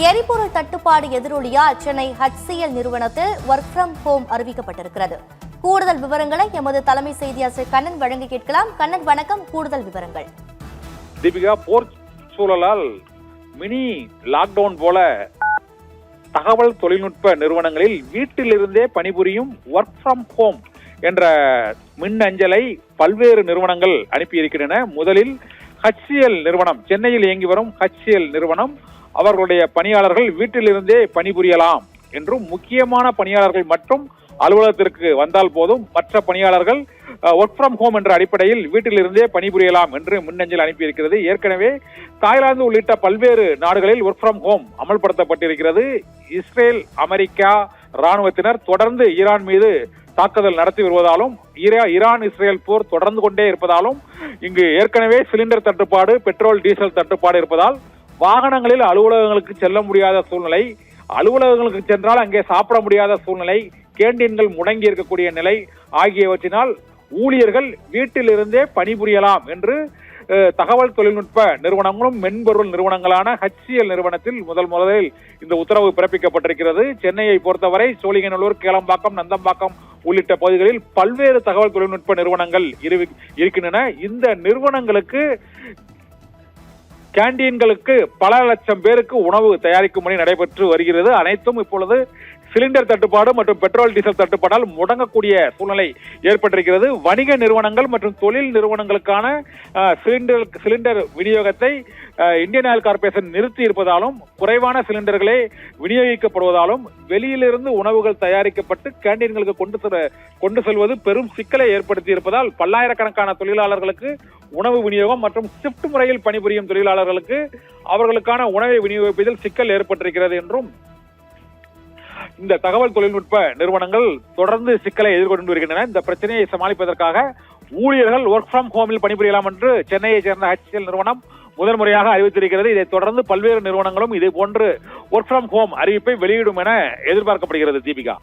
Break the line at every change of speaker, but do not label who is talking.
எரிபொருள் தட்டுப்பாடு எதிரொலியால் சென்னை HCL நிறுவனத்தில் ஒர்க் ஃப்ரம் ஹோம் அறிவிக்கப்பட்டிருக்கிறது. கூடுதல் விவரங்களை எமது தலைமை செய்தியாளர் கண்ணன் வழங்க கேட்கலாம். கண்ணன் வணக்கம், கூடுதல் விவரங்கள்.
தீபிகா, போர் சூழலால் மினி லாக்டவுன் போல தகவல் தொழில்நுட்ப நிறுவனங்களில் வீட்டிலிருந்தே பணிபுரியும் ஒர்க் ஃப்ரம் ஹோம் என்ற மின்னஞ்சலை பல்வேறு நிறுவனங்கள் அனுப்பியிருக்கின்றன. முதலில் HCL நிறுவனம், சென்னையில் இயங்கி வரும் HCL நிறுவனம் அவர்களுடைய பணியாளர்கள் வீட்டிலிருந்தே பணிபுரியலாம் என்றும், முக்கியமான பணியாளர்கள் மட்டும் அலுவலகத்திற்கு வந்தால் போதும், மற்ற பணியாளர்கள் ஒர்க் ஃப்ரம் ஹோம் என்ற அடிப்படையில் வீட்டிலிருந்தே பணிபுரியலாம் என்று மின்னஞ்சல் அனுப்பியிருக்கிறது. ஏற்கனவே தாய்லாந்து உள்ளிட்ட பல்வேறு நாடுகளில் ஒர்க் ஃப்ரம் ஹோம் அமல்படுத்தப்பட்டிருக்கிறது. இஸ்ரேல், அமெரிக்கா ராணுவத்தினர் தொடர்ந்து ஈரான் மீது தாக்குதல் நடத்தி வருவதாலும், ஈரான் இஸ்ரேல் போர் தொடர்ந்து கொண்டே இருப்பதாலும், இங்கு ஏற்கனவே சிலிண்டர் தட்டுப்பாடு, பெட்ரோல் டீசல் தட்டுப்பாடு இருப்பதால் வாகனங்களில் அலுவலகங்களுக்கு செல்ல முடியாத சூழ்நிலை, அலுவலகங்களுக்கு சென்றால் அங்கே சாப்பிட முடியாத சூழ்நிலை, கேண்டீன்கள் முடங்கி இருக்கக்கூடிய நிலை ஆகியவற்றினால் ஊழியர்கள் வீட்டிலிருந்தே பணிபுரியலாம் என்று தகவல் தொழில்நுட்ப நிறுவனங்களும் மென்பொருள் நிறுவனங்களான HCL நிறுவனத்தில் முதலில் இந்த உத்தரவு பிறப்பிக்கப்பட்டிருக்கிறது. சென்னையை பொறுத்தவரை சோழிங்கநல்லூர், கேளம்பாக்கம், நந்தம்பாக்கம் உள்ளிட்ட பகுதிகளில் பல்வேறு தகவல் தொழில்நுட்ப நிறுவனங்கள் இருக்கின்றன. இந்த நிறுவனங்களுக்கு கேண்டீன்களுக்கு பல லட்சம் பேருக்கு உணவு தயாரிக்கும் பணி நடைபெற்று வருகிறது. அனைத்தும் இப்பொழுது சிலிண்டர் தட்டுப்பாடு மற்றும் பெட்ரோல் டீசல் தட்டுப்பாடால் முடங்கக்கூடிய சூழ்நிலை ஏற்பட்டிருக்கிறது. வணிக நிறுவனங்கள் மற்றும் தொழில் நிறுவனங்களுக்கான சிலிண்டர் விநியோகத்தை இந்தியன் ஆயில் கார்பரேஷன் நிறுத்தி இருப்பதாலும், குறைவான சிலிண்டர்களே விநியோகிக்கப்படுவதாலும் வெளியிலிருந்து உணவுகள் தயாரிக்கப்பட்டு கேண்டீன்களுக்கு கொண்டு செல்வது பெரும் சிக்கலை ஏற்படுத்தி இருப்பதால் பல்லாயிரக்கணக்கான தொழிலாளர்களுக்கு உணவு விநியோகம் மற்றும் ஷிப்ட் முறையில் பணிபுரியும் தொழிலாளர்களுக்கு அவர்களுக்கான உணவை விநியோகிப்பதில் சிக்கல் ஏற்பட்டிருக்கிறது என்றும் இந்த தகவல் தொழில்நுட்ப நிறுவனங்கள் தொடர்ந்து சிக்கலை எதிர்கொண்டு வருகின்றன. இந்த பிரச்சனையை சமாளிப்பதற்காக ஊழியர்கள் ஒர்க் ஃப்ரம் ஹோமில் பணிபுரியலாம் என்று சென்னையை சேர்ந்த HCL நிறுவனம் முதல் முறையாக அறிவித்திருக்கிறது. இதைத் தொடர்ந்து பல்வேறு நிறுவனங்களும் இதே போன்று ஒர்க் ஃப்ரம் ஹோம் அறிவிப்பை வெளியிடும் என எதிர்பார்க்கப்படுகிறது. தீபிகா.